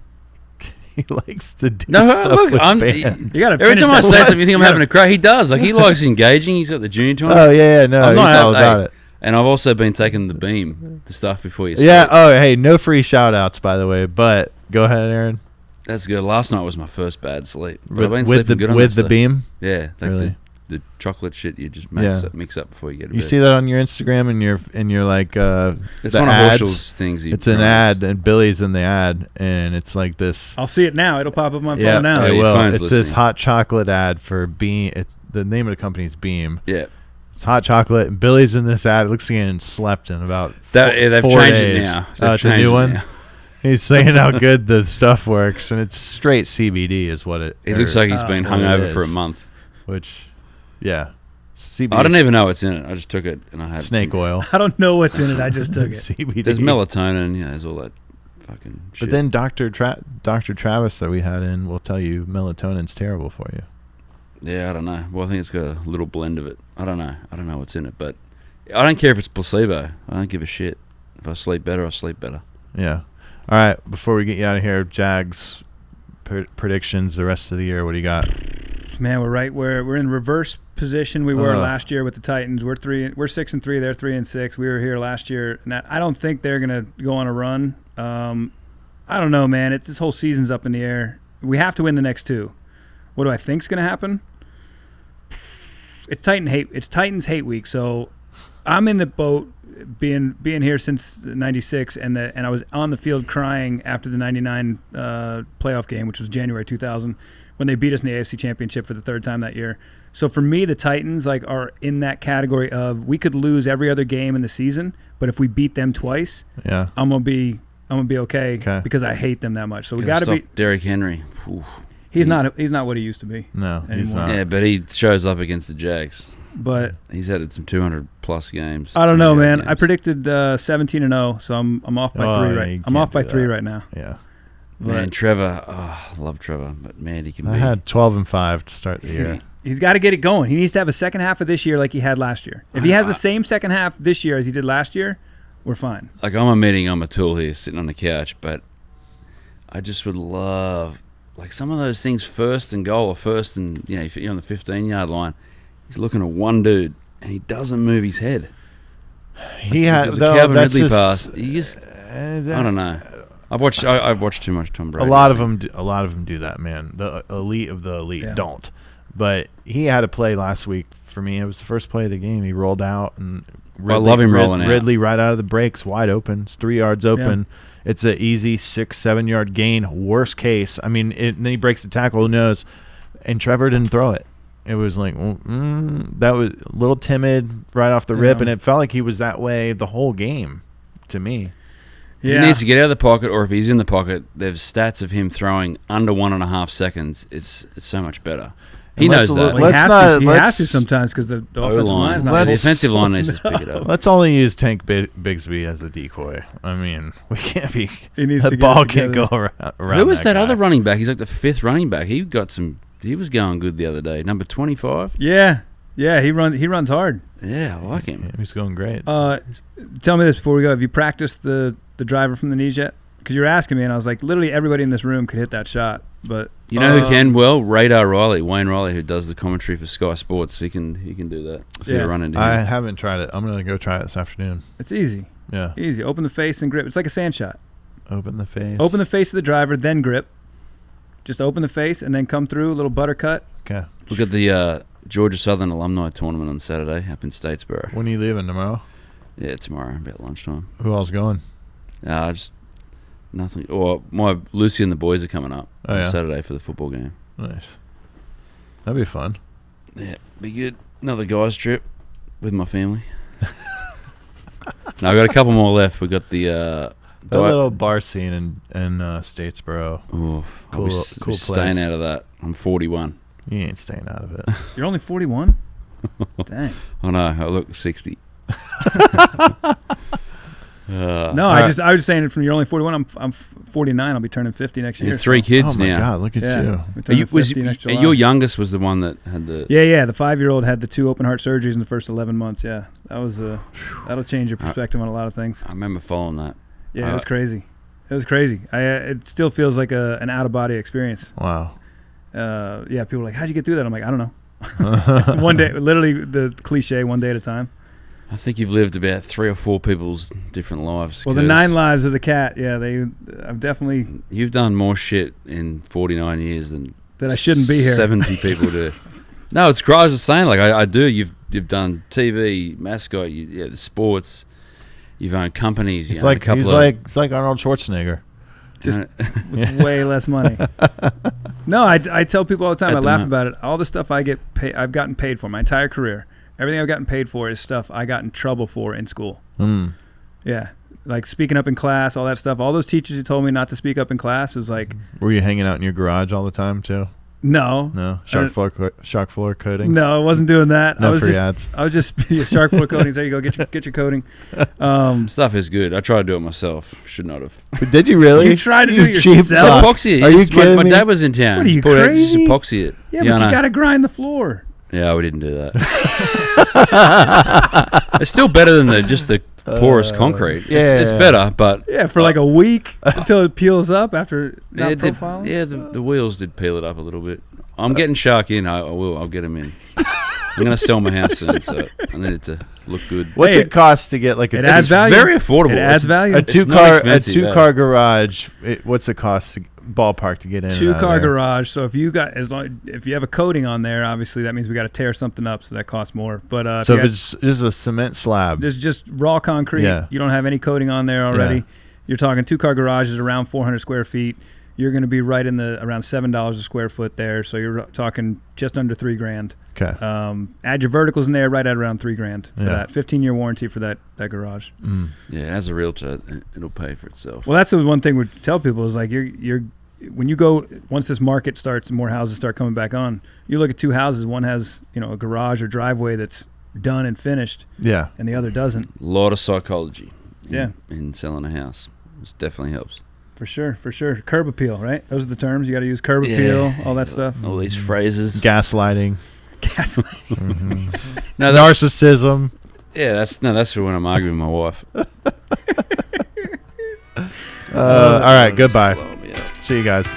he likes to do No, stuff look, with I'm. fans. You gotta Every finish time I that say one. something, you think I'm having a crack. He does. Like he likes engaging. He's got the junior tournament. Oh yeah, no, I'm he's not all about it. And I've also been taking the beam, the stuff before you. Yeah. sleep. Oh, hey, no free shout outs, by the way. But go ahead, Aaron. That's good. Last night was my first bad sleep. But I've been With sleeping the good on with this the stuff. beam. Yeah, like Really? the chocolate shit you just Yeah. mix up before you get to You bed. see that on your Instagram and your like It's the one of ads. Horschel's things. It's an ad, and Billy's in the ad, and it's like this. I'll see it now. It'll pop up on my Yeah, phone now. Oh, it your will. phone's It's this listening. hot chocolate ad for Beam. It's the name of the company's Beam. Yeah. It's hot chocolate, and Billy's in this ad. It looks like he hadn't slept in about They've 4 changed days. it now. Oh, They've it's a changed new it one. now. He's saying how good the stuff works, and it's straight CBD is what it. It looks like he's been what it hungover for a is. month. Which, yeah, CBD. I don't even know what's in it. I just took it and I had snake some- oil. I don't know what's in it. I just took it. CBD. There's melatonin. Yeah, there's all that fucking shit. But then Dr. Travis that we had in will tell you melatonin's terrible for you. Yeah, I don't know. Well, I think it's got a little blend of it. I don't know. I don't know what's in it, but I don't care if it's placebo. I don't give a shit. If I sleep better, I sleep better. Yeah. All right. Before we get you out of here, Jags predictions the rest of the year. What do you got? Man, we're right where we're in reverse position we were Ugh. last year with the Titans. We're 6-3. They're 3-6. We were here last year. And I don't think they're gonna go on a run. I don't know, man. This whole season's up in the air. We have to win the next two. What do I think's gonna happen? It's Titans hate week. So I'm in the boat. Being here since '96, and I was on the field crying after the '99 playoff game, which was January 2000, when they beat us in the AFC Championship for the third time that year. So for me, the Titans are in that category of we could lose every other game in the season, but if we beat them twice, Yeah. I'm gonna be okay. Because I hate them that much. So we got to stop be. Derrick Henry. Oof. He's not what he used to be. No, he's Anymore. not. Yeah, but he shows up against the Jags. But He's had some 200+ games. I don't know, 200 man. games. I predicted 17-0, so I'm off by Oh, three. yeah, Right, you I'm can't off by do 3 that. right now. Yeah. Man, But Trevor. Oh, I love Trevor, but man, he can be. I had 12-5 to start the year. he's got to get it going. He needs to have a second half of this year like he had last year. If he has the same second half this year as he did last year, we're fine. Like I'm admitting I'm a tool here, sitting on the couch, but I just would love like some of those things, first and goal or first and if you're on the 15-yard line, he's looking at one dude and he doesn't move his head. He It had was a though, Calvin that's Ridley just, pass. He just I I don't know. I've watched too much Tom A Brady. lot of them do that, man. The elite of the elite don't. But he had a play last week for me. It was the first play of the game. He rolled out and love him rolling out. Ridley right out of the breaks, wide open. It's 3 yards open. It's an easy 6-7 yard gain. Worst case, I mean, and then he breaks the tackle. Who knows? And Trevor didn't throw it. It was like that was a little timid right off the rip, and it felt like he was that way the whole game to me. He needs to get out of the pocket, or if he's in the pocket, there's stats of him throwing under 1.5 seconds. It's so much better. He And knows let's- that. let's He not- has to sometimes because the offensive line's not. The let's- defensive line needs to pick it up. Let's only use Tank Bigsby as a decoy. I mean, we can't be. He needs The to get ball it can't go together. around. Who was that guy. other running back? He's like the 5th running back. He was going good the other day. Number 25. Yeah, he runs hard. Yeah, I like him. Yeah, he's going great. Tell me this before we go. Have you practiced the driver from the knees yet? Because you were asking me, and I was like, literally everybody in this room could hit that shot. But You know who can? Well, Radar Riley, Wayne Riley, who does the commentary for Sky Sports. He can do that. If you run into him. I haven't tried it. I'm gonna go try it this afternoon. It's easy. Yeah. Easy. Open the face and grip. It's like a sand shot. Open the face. Open the face of the driver, then grip. Just open the face and then come through, a little butter cut. Okay. Look at the Georgia Southern Alumni Tournament on Saturday up in Statesboro. When are you leaving tomorrow? Yeah, tomorrow about lunchtime. Who else going? Just nothing. Or my Lucy and the boys are coming up Oh, on yeah. Saturday for the football game. Nice. That'd be fun. Yeah, be good. Another guys trip with my family. No, I've got a couple more left. We got the The little bar scene in Statesboro. Oh, Cool cool place. staying out of that. I'm 41. You ain't staying out of it. You're only 41. Dang. Oh no, I look 60. No, I was just saying it from you're only 41. I'm 49. I'll be turning 50 next You year. have 3 kids Oh my now. God, look at you. We're turning 50 next July. Your youngest was the one that had the. Yeah. The 5-year-old had the 2 open heart surgeries in the first 11 months. Yeah, that was that'll change your perspective on a lot of things. I remember following that. Yeah, it was crazy. It was crazy. It still feels like an out of body experience. Wow. Yeah, people are like, how'd you get through that? I'm like, I don't know. One day, literally the cliche, one day at a time. I think you've lived about 3 or 4 people's different lives. Well, the 9 lives of the cat. Yeah, I've definitely. You've done more shit in 49 years than that I shouldn't be here. 70 people do. No, it's great. I was just saying, like I do. You've done TV, Mascot, the sports. You've owned companies. He's like Arnold Schwarzenegger. Just with way less money. No, I tell people all the time. I laugh about it. All the stuff I've gotten paid for my entire career. Everything I've gotten paid for is stuff I got in trouble for in school. Yeah, like speaking up in class, all that stuff. All those teachers who told me not to speak up in class, it was like. Were you hanging out in your garage all the time too? No. Shark floor coatings. No, I wasn't doing that. No free ads. I was just shark floor coatings. There you go. Get your coating. Stuff is good. I tried to do it myself. Should not have. But did you really? You tried to do it cheap yourself? Epoxy. Are you kidding my me? dad was in town. What are you, Just crazy? epoxy it. Yeah, but you got to grind the floor. Yeah, we didn't do that. It's still better than the porous concrete. It's better, but yeah, for like a week until it peels up after not profiling. Yeah, the wheels did peel it up a little bit. I'm getting Shark in. I will. I'll get him in. I'm gonna sell my house soon, so I need it to look good. What's it cost to get like a? It adds value. Very affordable. It adds value. A two-car garage. What's it cost ballpark to get in? 2-car garage. So if you have a coating on there, obviously that means we got to tear something up, so that costs more. But so if it's just a cement slab, there's just raw concrete. Yeah. You don't have any coating on there already. Yeah. You're talking 2-car garage is around 400 square feet. You're going to be right in around $7 a square foot there. So you're talking just under $3,000. Okay. Add your verticals in there, right at around $3,000 for that. 15-year warranty for that garage. Yeah, as a realtor, it'll pay for itself. Well, that's the one thing we tell people is like you're when you go, once this market starts and more houses start coming back on, you look at 2 houses. One has a garage or driveway that's done and finished. Yeah. And the other doesn't. A lot of psychology. Yeah. In selling a house, this definitely helps. For sure. Curb appeal, right? Those are the terms. You got to use curb appeal, all that stuff. All these phrases. Gaslighting. No, narcissism. Yeah, that's for when I'm arguing with my wife. All right, goodbye. See you guys.